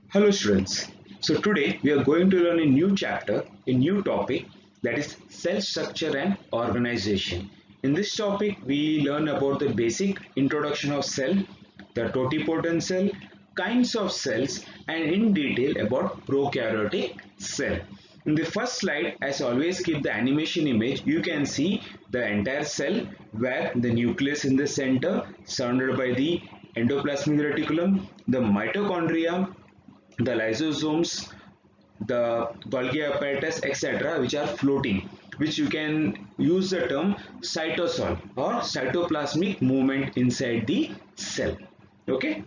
Hello students. So today we are going to learn a new chapter, a new topic, that is cell structure and organization. In this topic we learn about the basic introduction of cell, the totipotent cell, kinds of cells, and in detail about prokaryotic cell. In the first slide, as always, keep the animation image. You can see the entire cell where the nucleus in the center surrounded by the endoplasmic reticulum, the mitochondria, the lysosomes, the Golgi apparatus, etc., which are floating, which you can use the term cytosol or cytoplasmic movement inside the cell. Okay.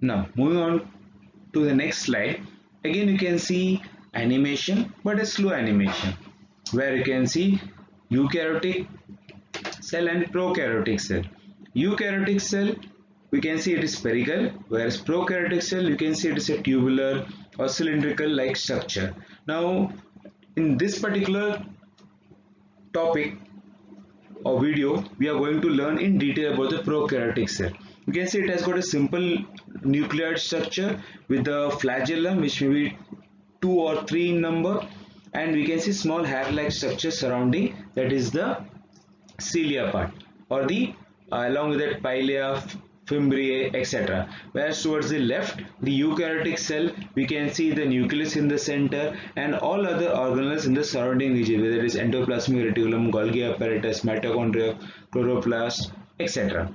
Now moving on to the next slide. Again, you can see animation, but a slow animation, where you can see eukaryotic cell and prokaryotic cell. Eukaryotic cell, we can see it is spherical, whereas prokaryotic cell, you can see it is a tubular or cylindrical like structure. Now in this particular topic or video, we are going to learn in detail about the prokaryotic cell. You can see it has got a simple nuclear structure with the flagellum, which may be 2 or 3 in number, and we can see small hair-like structure surrounding, that is the cilia part, or the along with that pilia, fimbriae, etc. Whereas towards the left, the eukaryotic cell, we can see the nucleus in the center and all other organelles in the surrounding region, whether it is endoplasmic reticulum, Golgi apparatus, mitochondria, chloroplast, etc.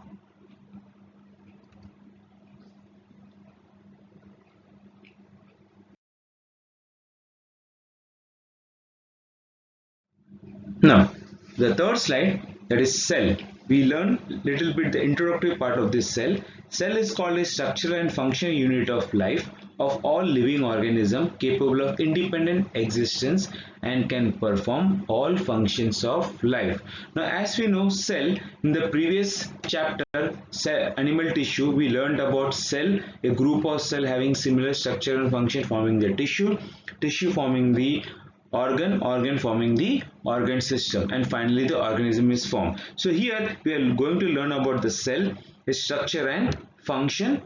Now, the third slide, that is cell. We learn little bit the introductory part of this cell. Cell is called a structural and functional unit of life of all living organism capable of independent existence and can perform all functions of life. Now, as we know, cell in the previous chapter, cell, animal tissue, we learned about cell, a group of cell having similar structure and function forming the tissue forming the organ forming the organ system, and finally the organism is formed. So here we are going to learn about the cell, its structure and function,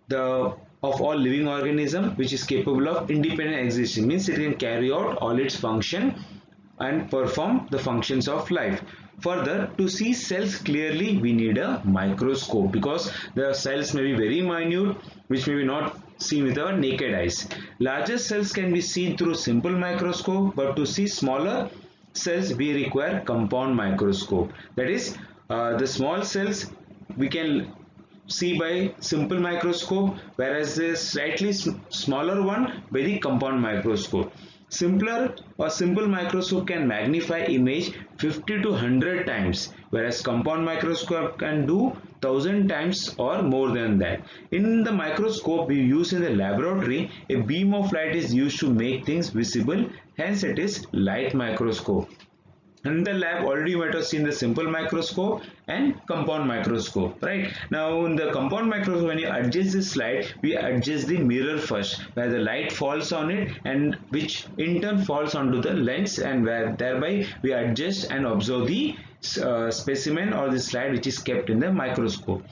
the of all living organism which is capable of independent existence, means it can carry out all its function and perform the functions of life. Further, to see cells clearly, we need a microscope because the cells may be very minute, which may be not seen with our naked eyes. Larger cells can be seen through simple microscope, but to see smaller cells, we require compound microscope. That is, the small cells we can see by simple microscope, whereas the slightly smaller one by the compound microscope. Simpler or simple microscope can magnify image 50 to 100 times, whereas compound microscope can do 1000 times or more than that. In the microscope we use in the laboratory, a beam of light is used to make things visible, hence it is light microscope. In the lab, already you might have seen the simple microscope and compound microscope. Right now, in the compound microscope, when you adjust this slide, we adjust the mirror first, where the light falls on it and which in turn falls onto the lens, and where thereby we adjust and observe the specimen or the slide which is kept in the microscope.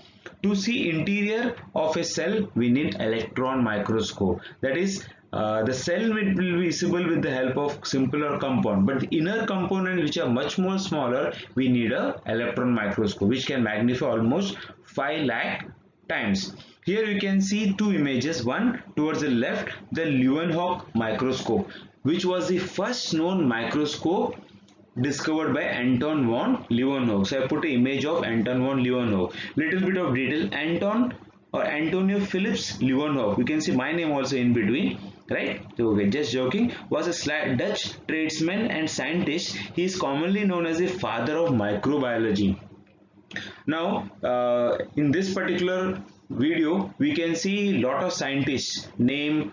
To see interior of a cell, we need electron microscope. That is, the cell will be visible with the help of simple or compound, but the inner component which are much more smaller, we need a electron microscope which can magnify almost 5 lakh times. Here you can see two images, one towards the left, the Leeuwenhoek microscope, which was the first known microscope discovered by Anton von Leeuwenhoek. So I put an image of Anton von Leeuwenhoek. Little bit of detail. Anton or Antonio Philips Leeuwenhoek. You can see my name also in between, right? So okay, just joking. Was a Dutch tradesman and scientist. He is commonly known as the father of microbiology. Now, in this particular video, we can see lot of scientists name,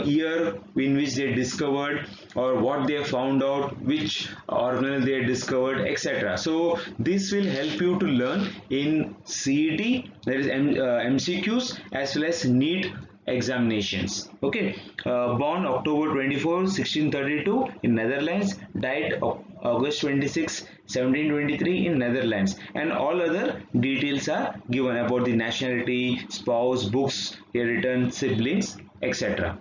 year in which they discovered or what they found out, which organelle they discovered, etc. So this will help you to learn in CET, that is MCQs, as well as NEET examinations. Okay, born October 24, 1632 in Netherlands, died August 26, 1723 in Netherlands, and all other details are given about the nationality, spouse, books he written, siblings, etc.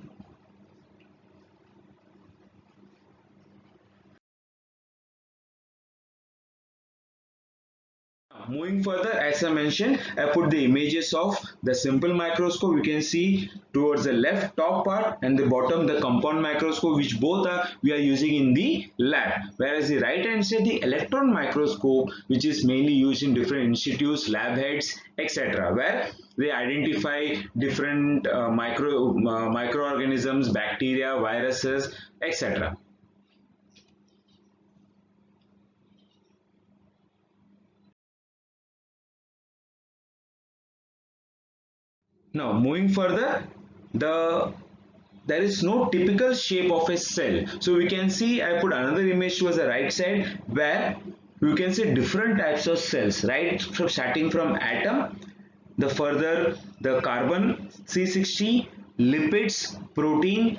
Moving further, as I mentioned, I put the images of the simple microscope. You can see towards the left top part and the bottom the compound microscope, which both are we are using in the lab. Whereas the right hand side the electron microscope, which is mainly used in different institutes, lab heads, etc., where they identify different microorganisms, bacteria, viruses, etc. Now, moving further, there is no typical shape of a cell. So we can see I put another image towards the right side where you can see different types of cells, right? From starting from atom, the further the carbon C60, lipids, protein,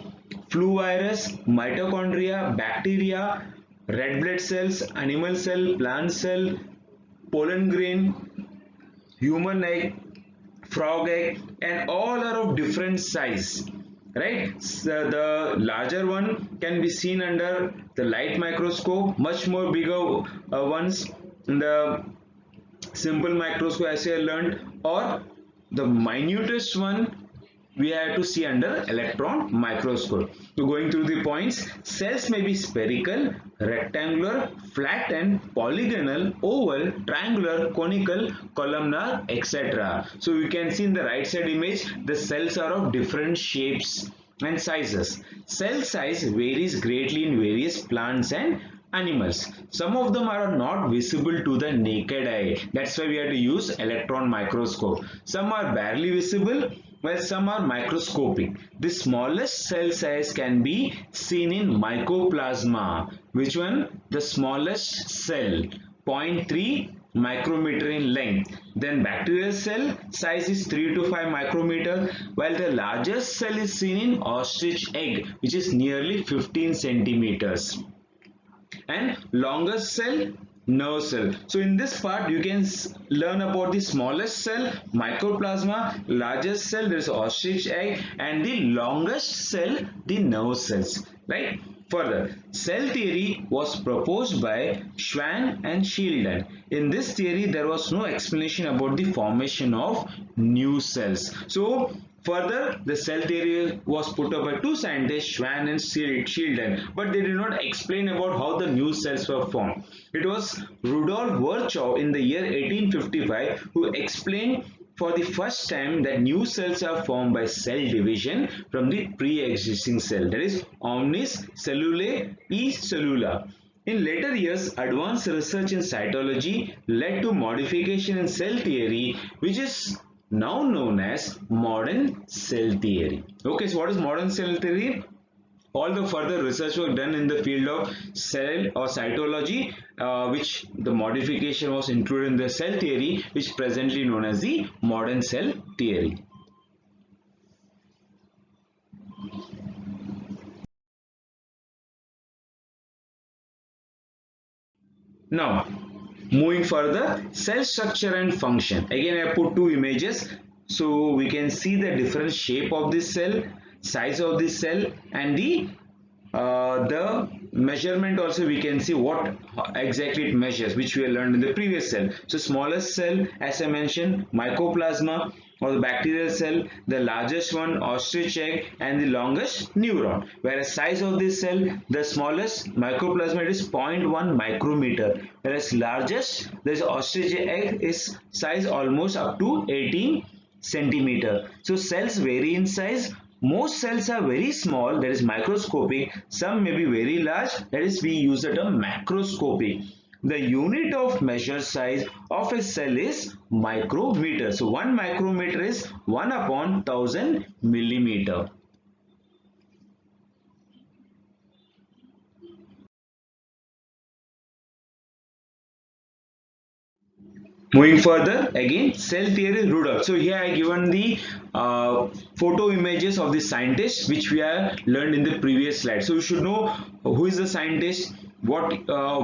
flu virus, mitochondria, bacteria, red blood cells, animal cell, plant cell, pollen grain, human egg, frog egg, and all are of different size, right? So the larger one can be seen under the light microscope, much more bigger ones in the simple microscope as I learned, or the minutest one we have to see under electron microscope. So going through the points, cells may be spherical, rectangular, flat and polygonal, oval, triangular, conical, columnar, etc. So you can see in the right side image, the cells are of different shapes and sizes. Cell size varies greatly in various plants and animals. Some of them are not visible to the naked eye. That's why we have to use electron microscope. Some are barely visible while some are microscopic. The smallest cell size can be seen in mycoplasma. Which one? The smallest cell, zero point 0.3 micrometer in length. Then bacterial cell size is 3 to 5 micrometer, while the largest cell is seen in ostrich egg, which is nearly 15 centimeters. And longest cell, nerve cell. So in this part you can learn about the smallest cell, mycoplasma, largest cell, there is ostrich egg, and the longest cell, the nerve cells, right? Further, cell theory was proposed by Schwann and Schleiden. In this theory there was no explanation about the formation of new cells. So further, the cell theory was put up by two scientists, Schwann and Schleiden, but they did not explain about how the new cells were formed. It was Rudolf Virchow in the year 1855 who explained for the first time that new cells are formed by cell division from the pre-existing cell, that is omnis cellulae e cellula. In later years, advanced research in cytology led to modification in cell theory, which is now known as modern cell theory. Okay, so what is modern cell theory? All the further research work done in the field of cell or cytology, which the modification was included in the cell theory, which presently known as the modern cell theory. Now, moving further, cell structure and function. Again, I put two images so we can see the different shape of this cell, size of this cell, and the measurement also we can see what exactly it measures, which we learned in the previous cell. So smallest cell, as I mentioned, mycoplasma, or the bacterial cell, the largest one ostrich egg, and the longest neuron. Whereas size of this cell, the smallest mycoplasma is zero point 0.1 micrometer, whereas largest this ostrich egg is size almost up to 18 centimeter. So cells vary in size. Most cells are very small, that is microscopic. Some may be very large, that is we use the term macroscopic. The unit of measure size of a cell is micrometer. So 1 micrometer is 1 upon 1000 millimeter. Moving further, again, cell theory Rudolph. So here I given the photo images of the scientists which we have learned in the previous slide. So you should know who is the scientist, what,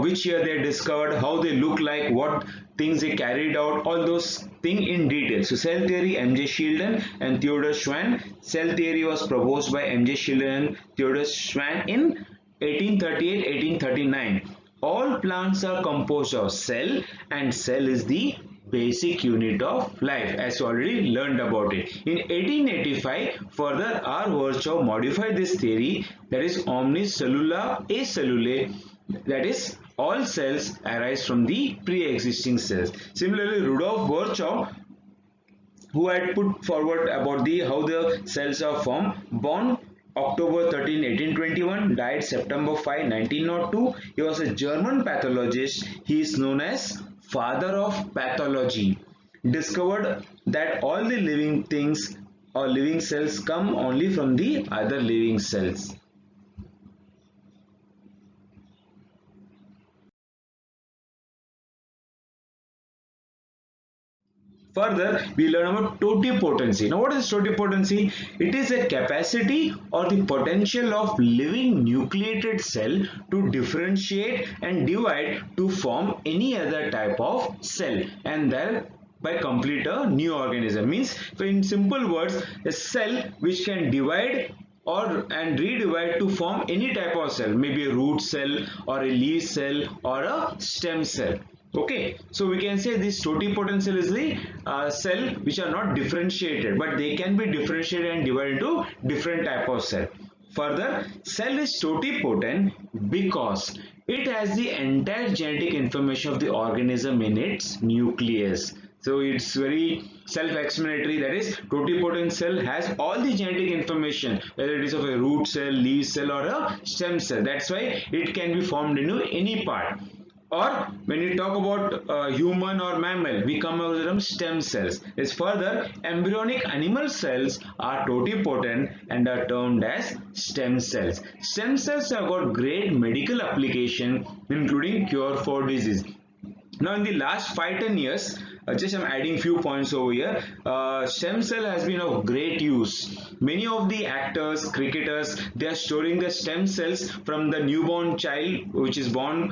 which year they discovered, how they look like, what things they carried out, all those things in detail. So cell theory, M.J. Shieldon and Theodor Schwann. Cell theory was proposed by M.J. Shieldon and Theodor Schwann in 1838-1839. All plants are composed of cell, and cell is the basic unit of life, as you already learned about it. In 1885, further R. Virchow modified this theory, that is omnis cellula e cellulae, that is all cells arise from the pre-existing cells. Similarly, Rudolf Virchow, who had put forward about the how the cells are formed, born October 13, 1821, died September 5, 1902. He was a German pathologist. He is known as father of pathology. Discovered that all the living things or living cells come only from the other living cells. Further, we learn about totipotency. Now, what is totipotency? It is a capacity or the potential of living nucleated cell to differentiate and divide to form any other type of cell, and thereby complete a new organism. Means, in simple words, a cell which can divide or and redivide to form any type of cell, maybe a root cell or a leaf cell or a stem cell. Okay, so we can say this totipotent cell is the cell which are not differentiated, but they can be differentiated and divided into different type of cell. Further, cell is totipotent because it has the entire genetic information of the organism in its nucleus. So it's very self-explanatory, that is totipotent cell has all the genetic information, whether it is of a root cell, leaf cell or a stem cell. That's why it can be formed into any part. Or when you talk about human or mammal, we come out with the term stem cells. Is further, embryonic animal cells are totipotent and are termed as stem cells. Stem cells have got great medical application, including cure for disease. Now, in the last 5-10 years, just I'm adding few points over here. Stem cell has been of great use. Many of the actors, cricketers, they are storing the stem cells from the newborn child which is born.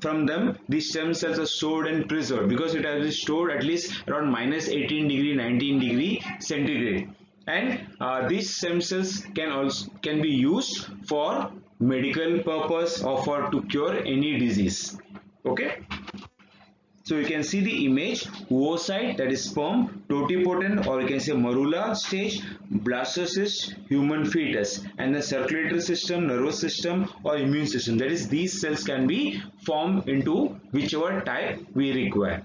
From them, these stem cells are stored and preserved because it has been stored at least around minus 18 degree, 19 degree centigrade. And these stem cells can be used for medical purpose or for to cure any disease. Okay, so you can see the image: oocyte, that is sperm, totipotent or you can say morula stage, blastocyst, human fetus, and the circulatory system, nervous system or immune system, that is these cells can be formed into whichever type we require.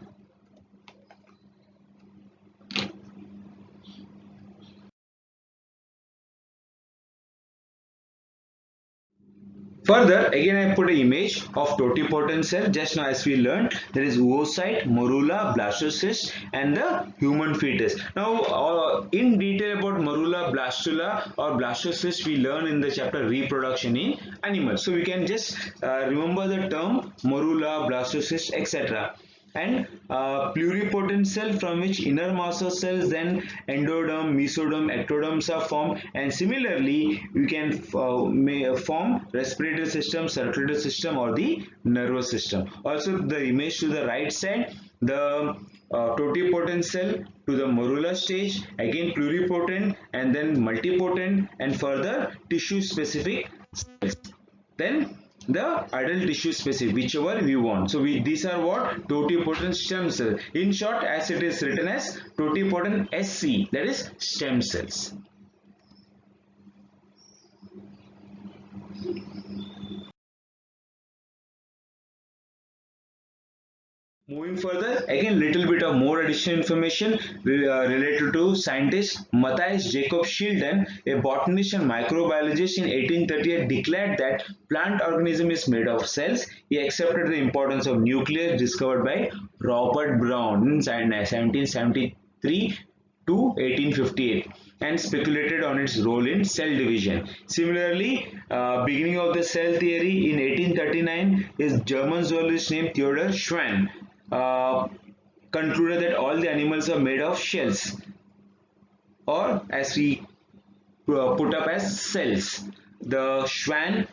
Further, again I put an image of totipotent cell. Just now as we learned, there is oocyte, morula, blastocyst and the human fetus. Now in detail about morula, blastula or blastocyst we learn in the chapter reproduction in animals. So we can just remember the term morula, blastocyst, etc. And pluripotent cell, from which inner master cells, then endoderm, mesoderm, ectoderms are formed, and similarly we can form respiratory system, circulatory system or the nervous system. Also the image to the right side, the totipotent cell to the morula stage, again pluripotent and then multipotent and further tissue specific cells. Then the adult tissue specific, whichever we want. So these are what totipotent stem cells. In short, as it is written as totipotent SC, that is stem cells. Moving further, again little bit of more additional information related to scientist Matthias Jacob Shieldon, a botanist and microbiologist in 1838 declared that plant organism is made of cells. He accepted the importance of nucleus discovered by Robert Brown in 1773 to 1858 and speculated on its role in cell division. Similarly, beginning of the cell theory in 1839 is German zoologist named Theodor Schwann. uh, concluded that all the animals are made of shells, or as we put up as cells. The Schwann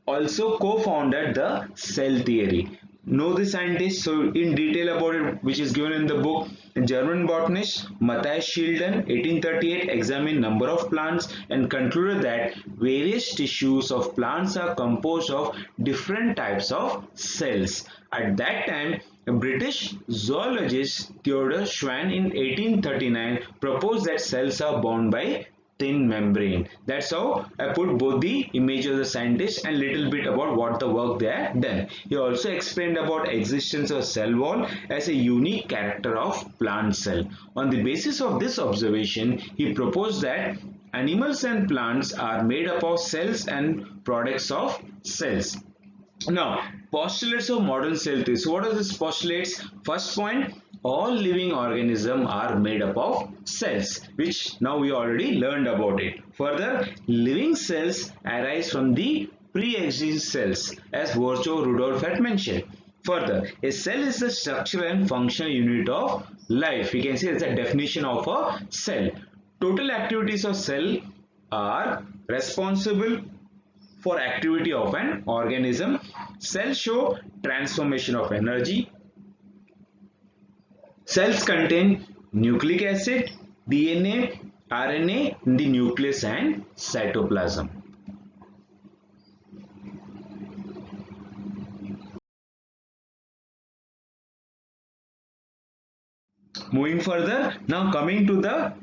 also co-founded the cell theory. Know the scientist so in detail about it, which is given in the book. German botanist Matthias Schilden 1838 examined number of plants and concluded that various tissues of plants are composed of different types of cells. At that time, a British zoologist Theodore Schwann in 1839 proposed that cells are bound by thin membrane. That's how I put both the image of the scientist and little bit about what the work they have done. He also explained about existence of cell wall as a unique character of plant cell. On the basis of this observation, he proposed that animals and plants are made up of cells and products of cells. Now, postulates of modern cell theory. So, what are these postulates? First point, all living organisms are made up of cells, which now we already learned about it. Further, living cells arise from the pre-existing cells, as Virchow Rudolph had mentioned. Further, a cell is the structural and functional unit of life. We can say it's a definition of a cell. Total activities of cell are responsible for activity of an organism. Cells show transformation of energy. Cells contain nucleic acid, DNA, RNA in the nucleus and cytoplasm. Moving further, now coming to the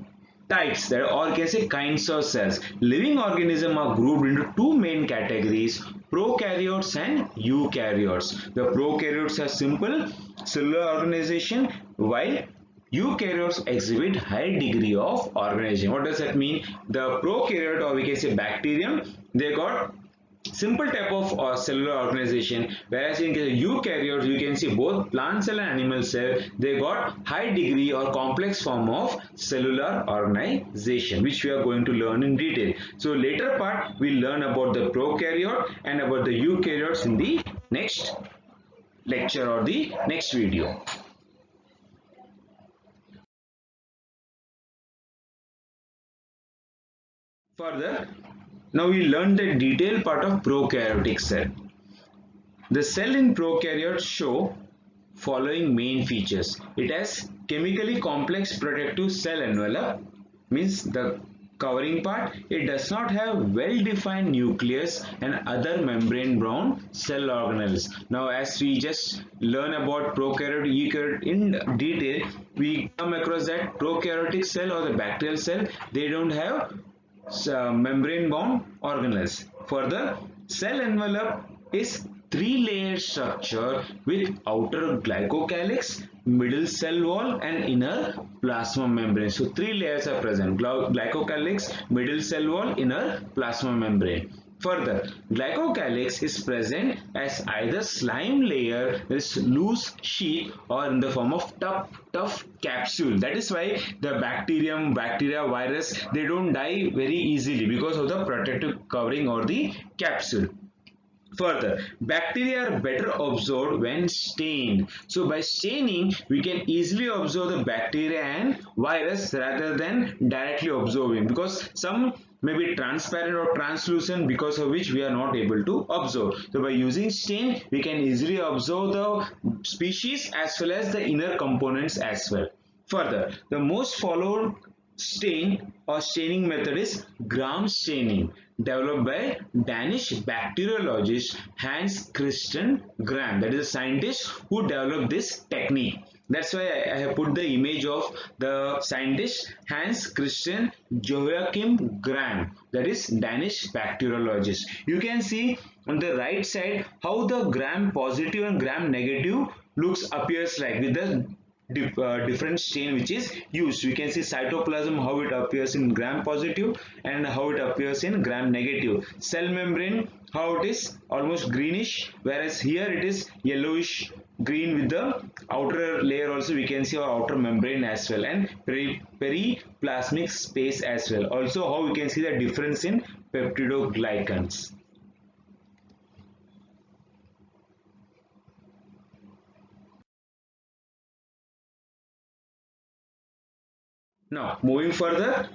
types, that or can say kinds of cells. Living organisms are grouped into two main categories: prokaryotes and eukaryotes. The prokaryotes have simple cellular organization, while eukaryotes exhibit high degree of organization. What does that mean? The prokaryote, or we can say bacterium, they got simple type of cellular organization, whereas in eukaryotes you can see both plant cell and animal cell, they got high degree or complex form of cellular organization, which we are going to learn in detail. So later part we learn about the prokaryote and about the eukaryotes in the next lecture or the next video. Further, now we learn the detailed part of prokaryotic cell. The cell in prokaryotes show following main features. It has chemically complex protective cell envelope, means the covering part. It does not have well-defined nucleus and other membrane-bound cell organelles. Now, as we just learn about prokaryote, eukaryote in detail, we come across that prokaryotic cell or the bacterial cell, they don't have membrane-bound organelles. Further, cell envelope is three-layered structure with outer glycocalyx, middle cell wall and inner plasma membrane. So three layers are present: glycocalyx, middle cell wall, inner plasma membrane. Further, glycocalyx is present as either slime layer, this loose sheet, or in the form of tough capsule. That is why the bacteria, virus, they don't die very easily because of the protective covering or the capsule. Further, bacteria are better absorbed when stained. So by staining, we can easily observe the bacteria and virus rather than directly observing, because some may be transparent or translucent, because of which we are not able to observe. So by using stain, we can easily observe the species as well as the inner components as well. Further, the most followed stain or staining method is gram staining, developed by Danish bacteriologist Hans Christian Gram. That is a scientist who developed this technique. That's why I have put the image of the scientist Hans Christian Joachim Gram, that is Danish bacteriologist. You can see on the right side how the gram positive and gram negative looks appears like with the different stain which is used. We can see cytoplasm, how it appears in gram positive and how it appears in gram negative. Cell membrane, how it is almost greenish, whereas here it is yellowish green with the outer layer also we can see, our outer membrane as well, and periplasmic space as well. Also how we can see the difference in peptidoglycans. Now, moving further,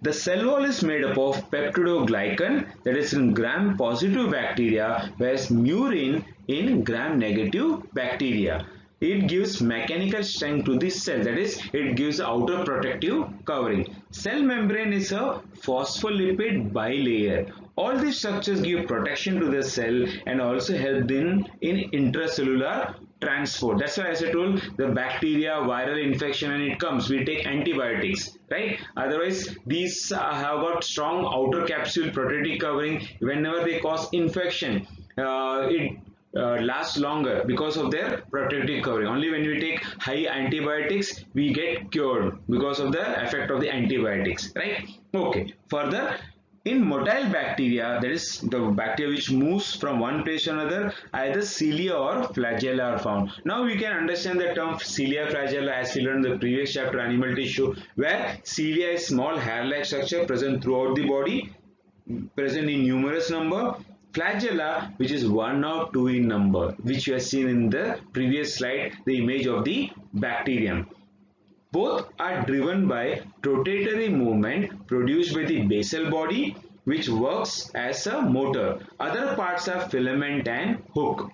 the cell wall is made up of peptidoglycan, that is in gram-positive bacteria, whereas murin in gram-negative bacteria. It gives mechanical strength to the cell, that is, it gives outer protective covering. Cell membrane is a phospholipid bilayer. All these structures give protection to the cell and also help in intracellular transport. That's why, as I told, the bacteria, viral infection, when it comes, we take antibiotics, right? Otherwise, these have got strong outer capsule protective covering. Whenever they cause infection, it lasts longer because of their protective covering. Only when we take high antibiotics, we get cured because of the effect of the antibiotics, right? Okay. Further, in motile bacteria, that is the bacteria which moves from one place to another, either cilia or flagella are found. Now we can understand the term cilia flagella as we learned in the previous chapter, animal tissue, where cilia is small hair-like structure present throughout the body, present in numerous number. Flagella, which is 1 or 2 in number, which you have seen in the previous slide, the image of the bacterium. Both are driven by rotatory movement produced by the basal body, which works as a motor. Other parts are filament and hook.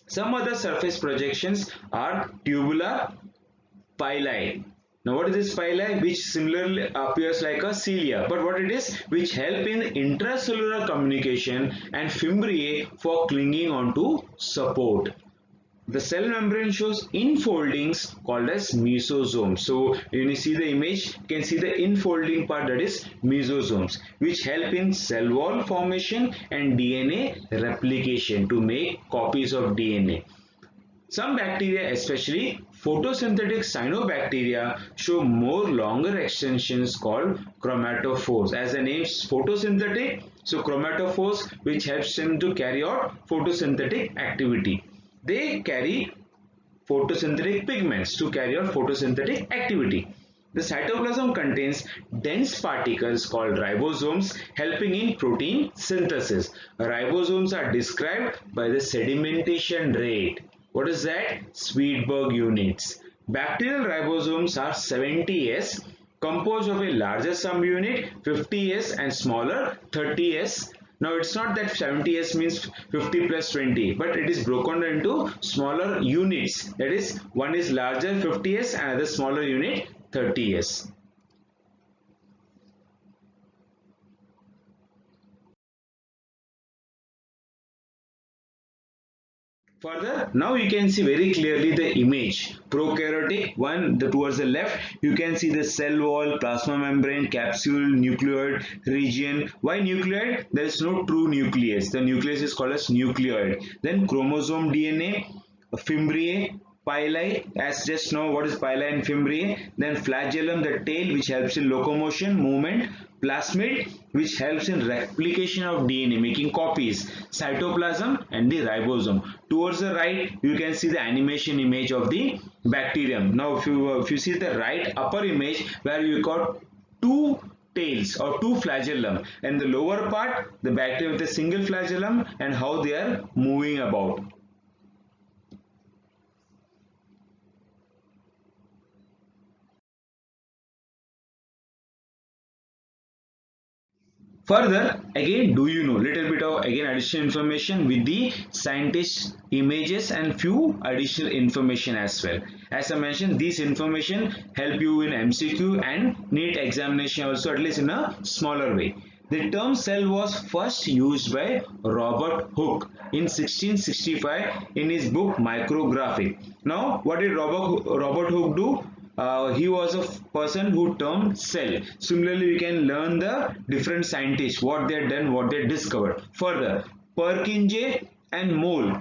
Some other surface projections are tubular pili. Now what is this pili? Which similarly appears like a cilia, but what it is? Which help in intracellular communication, and fimbriae for clinging onto support. The cell membrane shows infoldings called as mesosomes. So when you see the image, you can see the infolding part, that is mesosomes, which help in cell wall formation and DNA replication to make copies of DNA. Some bacteria, especially photosynthetic cyanobacteria, show more longer extensions called chromatophores. As the name is photosynthetic, so chromatophores, which helps them to carry out photosynthetic activity. They carry photosynthetic pigments to carry out photosynthetic activity. The cytoplasm contains dense particles called ribosomes, helping in protein synthesis. Ribosomes are described by the sedimentation rate. What is that? Swedenborg units. Bacterial ribosomes are 70S, composed of a larger subunit 50S and smaller 30S. Now it's not that 70S means 50 plus 20, but it is broken into smaller units. That is, one is larger 50S and another smaller unit 30S. Further, now you can see very clearly the image. Prokaryotic one, towards the left, you can see the cell wall, plasma membrane, capsule, nucleoid region. Why nucleoid? There is no true nucleus. The nucleus is called as nucleoid. Then chromosome DNA, fimbriae, pili, as just know what is pili and fimbriae. Then flagellum, the tail, which helps in locomotion, movement. Plasmid, which helps in replication of DNA, making copies. Cytoplasm and the ribosome. Towards the right, you can see the animation image of the bacterium. Now, if you see the right upper image, where you got two tails or two flagellum, and the lower part, the bacteria with a single flagellum, and how they are moving about. Further, again, do you know little bit of again additional information with the scientist images and few additional information as well. As I mentioned, these information help you in MCQ and NEET examination also, at least in a smaller way. The term cell was first used by Robert Hooke in 1665 in his book Micrographic. Now, what did Robert Hooke do? He was a person who termed cell. Similarly, we can learn the different scientists, what they had done, what they discovered. Further, Purkinje and Moll,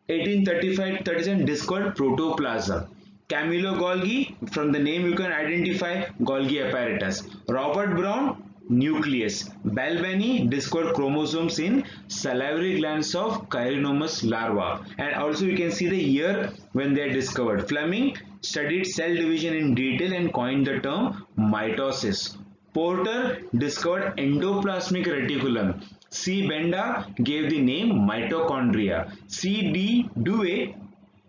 1835-37, discovered protoplasm. Camillo Golgi, from the name you can identify Golgi apparatus. Robert Brown, nucleus. Balbani discovered chromosomes in salivary glands of Chironomus larva, and also you can see the year when they are discovered. Fleming studied cell division in detail and coined the term mitosis. Porter discovered endoplasmic reticulum. C. Benda gave the name mitochondria. C. D. Dewey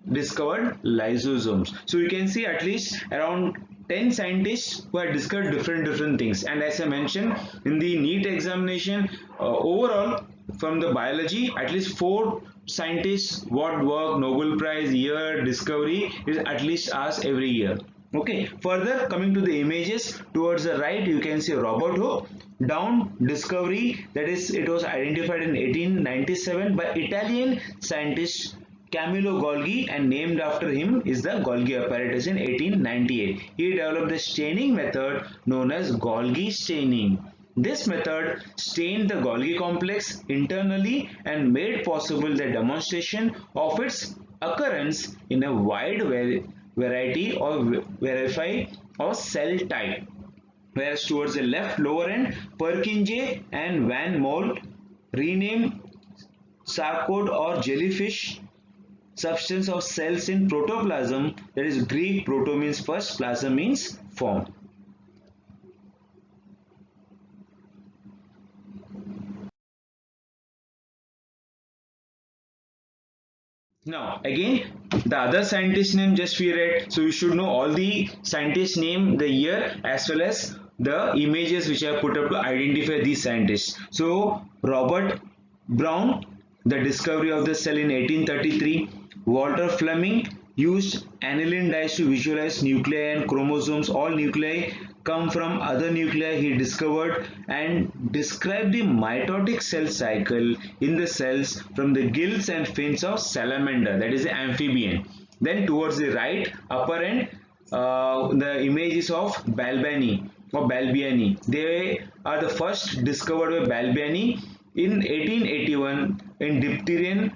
discovered lysosomes. So you can see at least around 10 scientists who had discovered different things. And as I mentioned in the NEET examination, overall from the biology, at least 4 scientists what work, Nobel Prize, year, discovery is at least asked every year. Okay, further coming to the images, towards the right you can see Robert Hooke. Down, discovery, that is, it was identified in 1897 by Italian scientist Camillo Golgi, and named after him is the Golgi apparatus in 1898. He developed the staining method known as Golgi staining. This method stained the Golgi complex internally and made possible the demonstration of its occurrence in a wide variety of verify or cell type. Whereas towards the left lower end, Purkinje and Van Molt renamed sarcode or jellyfish substance of cells in protoplasm, that is Greek, proto means first, plasm means form. Now again, the other scientist name just we read, so you should know all the scientist name, the year, as well as the images which I put up to identify these scientists. So Robert Brown, the discovery of the cell in 1833. Walter Fleming used aniline dyes to visualize nuclei and chromosomes. All nuclei come from other nuclei he discovered, and described the mitotic cell cycle in the cells from the gills and fins of salamander, that is the amphibian. Then towards the right upper end, the images of Balbani or Balbiani. They are the first discovered by Balbiani in 1881 in diphtheria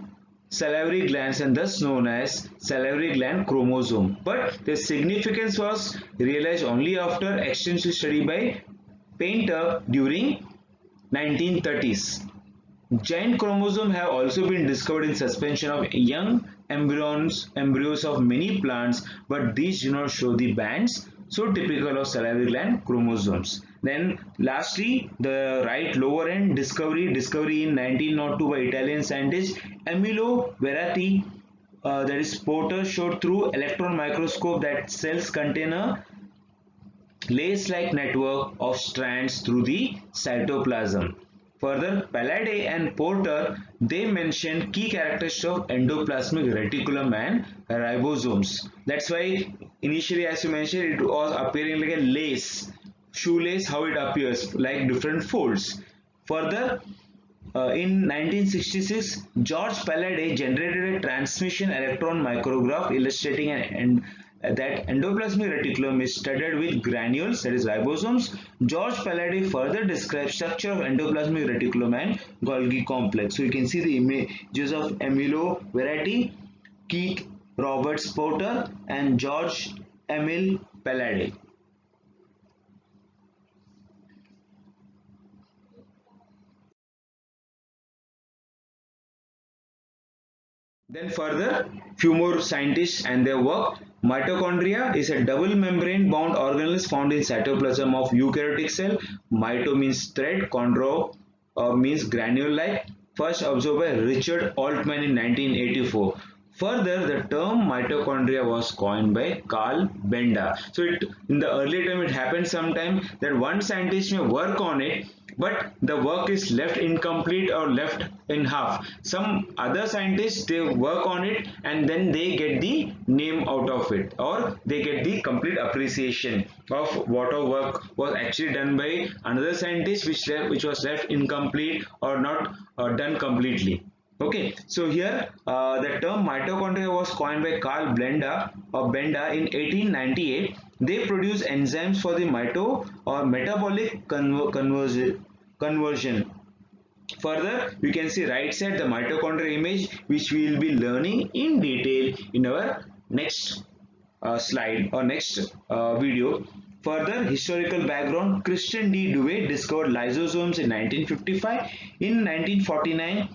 salivary glands, and thus known as salivary gland chromosome. But the significance was realized only after extensive study by Painter during 1930s. Giant chromosomes have also been discovered in suspension of young embryos of many plants, but these do not show the bands so typical of salivary gland chromosomes. Then lastly, the right lower end, discovery in 1902 by Italian scientist Emilio Verratti, that is Porter, showed through electron microscope that cells contain a lace-like network of strands through the cytoplasm. Further, Palladay and Porter, they mentioned key characteristics of endoplasmic reticulum and ribosomes. That's why initially, as you mentioned, it was appearing like a lace, shoelace, how it appears, like different folds. Further, in 1966, George Palladay generated a transmission electron micrograph illustrating that endoplasmic reticulum is studded with granules, that is ribosomes. George Palladay further describes structure of endoplasmic reticulum and Golgi complex. So you can see the images of Emilio Verratti, Keith Roberts Porter, and George Emil Palladay. Then further, few more scientists and their work. Mitochondria is a double membrane bound organelles found in cytoplasm of eukaryotic cell. Mito means thread, chondro means granule-like. First observed by Richard Altman in 1984. Further, the term mitochondria was coined by Carl Benda. So in the earlier time it happened sometime that one scientist may work on it, but the work is left incomplete or left in half. Some other scientists, they work on it and then they get the name out of it, or they get the complete appreciation of what our work was actually done by another scientist which was left incomplete or not done completely. Okay, so here the term mitochondria was coined by Carl Benda in 1898. They produce enzymes for the mito or metabolic conversion. Further, you can see right side the mitochondria image, which we will be learning in detail in our next slide or next video. Further, historical background: Christian D. Dewey discovered lysosomes in 1955. In 1949,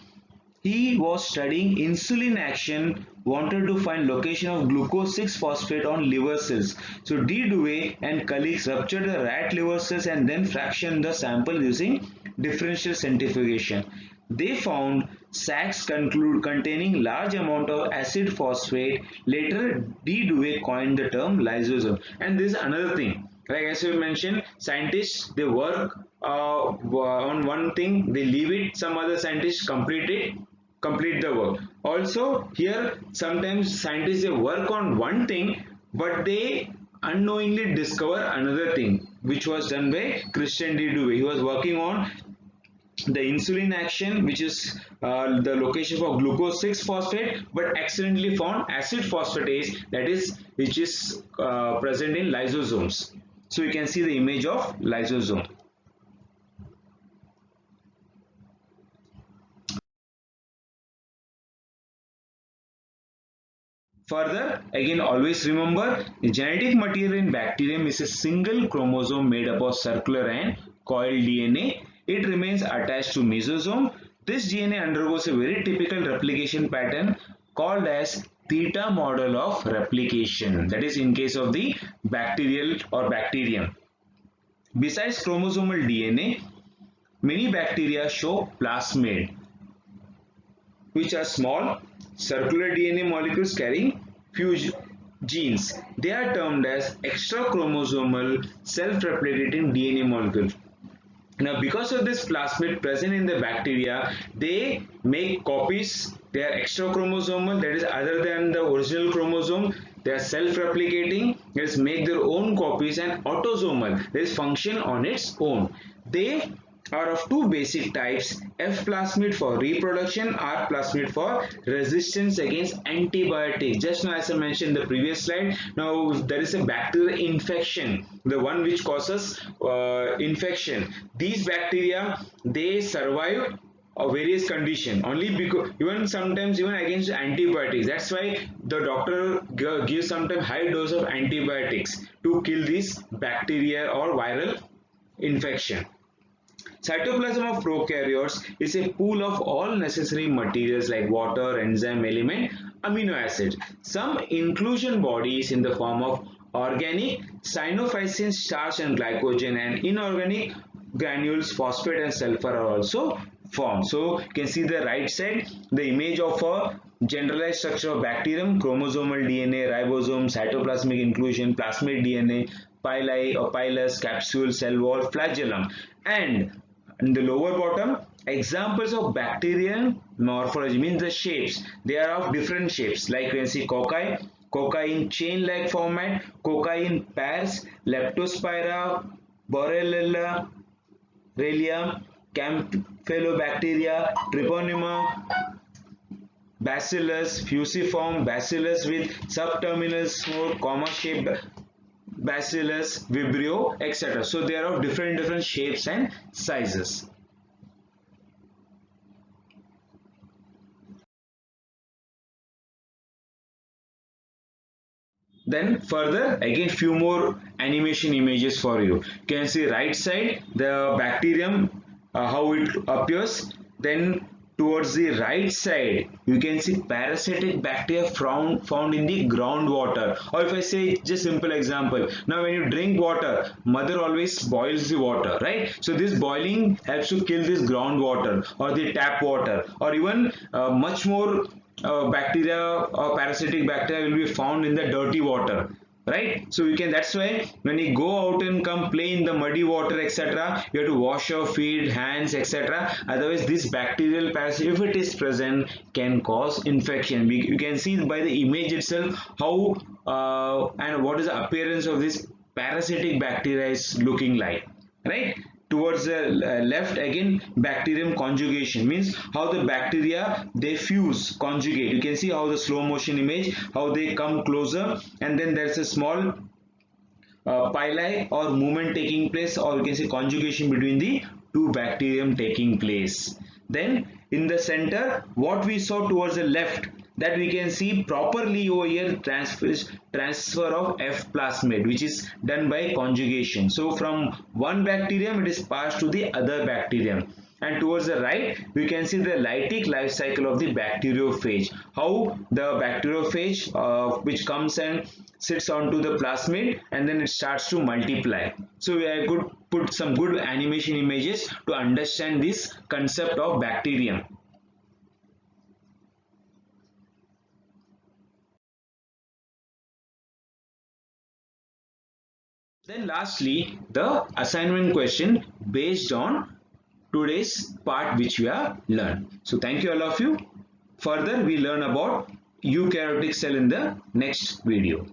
he was studying insulin action, wanted to find location of glucose 6-phosphate on liver cells. So D. Dewey and colleagues ruptured the rat liver cells and then fractioned the sample using differential centrifugation. They found sacs containing large amount of acid phosphate. Later, D. Dewey coined the term lysosome. And this is another thing. Like as you mentioned, scientists they work on one thing, they leave it. Some other scientists complete the work. Also, here sometimes scientists they work on one thing, but they unknowingly discover another thing, which was done by Christian D. Dewey. He was working on the insulin action, which is the location for glucose 6 phosphate, but accidentally found acid phosphatase, that is which is present in lysosomes. So you can see the image of lysosome. Further, again always remember, the genetic material in bacterium is a single chromosome made up of circular and coiled DNA. It remains attached to mesosome. This DNA undergoes a very typical replication pattern called as theta model of replication. That is in case of the bacterial or bacterium. Besides chromosomal DNA, many bacteria show plasmid, which are small circular DNA molecules carrying few genes. They are termed as extrachromosomal self-replicating DNA molecules. Now, because of this plasmid present in the bacteria, they make copies. They are extrachromosomal, that is other than the original chromosome. They are self-replicating, that is make their own copies, and autosomal, that is function on its own. They are of two basic types, F plasmid for reproduction, R plasmid for resistance against antibiotics. Just now as I mentioned in the previous slide, now if there is a bacterial infection, the one which causes infection, these bacteria they survive various condition only because even sometimes even against antibiotics. That's why the doctor gives sometimes high dose of antibiotics to kill this bacteria or viral infection. Cytoplasm of prokaryotes is a pool of all necessary materials like water, enzyme, element, amino acid. Some inclusion bodies in the form of organic cyanophysin, starch and glycogen, and inorganic granules, phosphate and sulfur are also formed. So you can see the right side, the image of a generalized structure of bacterium, chromosomal DNA, ribosome, cytoplasmic inclusion, plasmid DNA, pili or pilus, capsule, cell wall, flagellum, and in the lower bottom, examples of bacterial morphology means the shapes. They are of different shapes. Like you can see cocci, cocci in chain-like format, cocci in pairs, Leptospira, Borrelia, Rallium, Campylobacteria, Treponema, Bacillus, fusiform, Bacillus with subterminal spore, comma-shaped Bacillus, Vibrio, etc. So they are of different shapes and sizes. Then further, again few more animation images for you. You can see right side the bacterium, how it appears. Then towards the right side you can see parasitic bacteria found in the groundwater. Or if I say just simple example, now when you drink water, mother always boils the water, right? So this boiling helps to kill this groundwater or the tap water, or even much more bacteria or parasitic bacteria will be found in the dirty water, right? So you can, that's why when you go out and come play in the muddy water, etc., you have to wash your feet, hands, etc. Otherwise this bacterial parasite, if it is present, can cause infection. You can see by the image itself how and what is the appearance of this parasitic bacteria is looking like, right? Towards the left, again bacterium conjugation means how the bacteria they fuse, conjugate. You can see how the slow motion image, how they come closer, and then there's a small pili or movement taking place, or you can say conjugation between the two bacterium taking place. Then in the center, what we saw towards the left, that we can see properly over here transfer of F plasmid, which is done by conjugation. So from one bacterium it is passed to the other bacterium. and towards the right we can see the lytic life cycle of the bacteriophage, how the bacteriophage which comes and sits onto the plasmid and then it starts to multiply. So we are good put some good animation images to understand this concept of bacterium. Then lastly, the assignment question based on today's part which we have learned. So thank you all of you. Further, we learn about eukaryotic cell in the next video.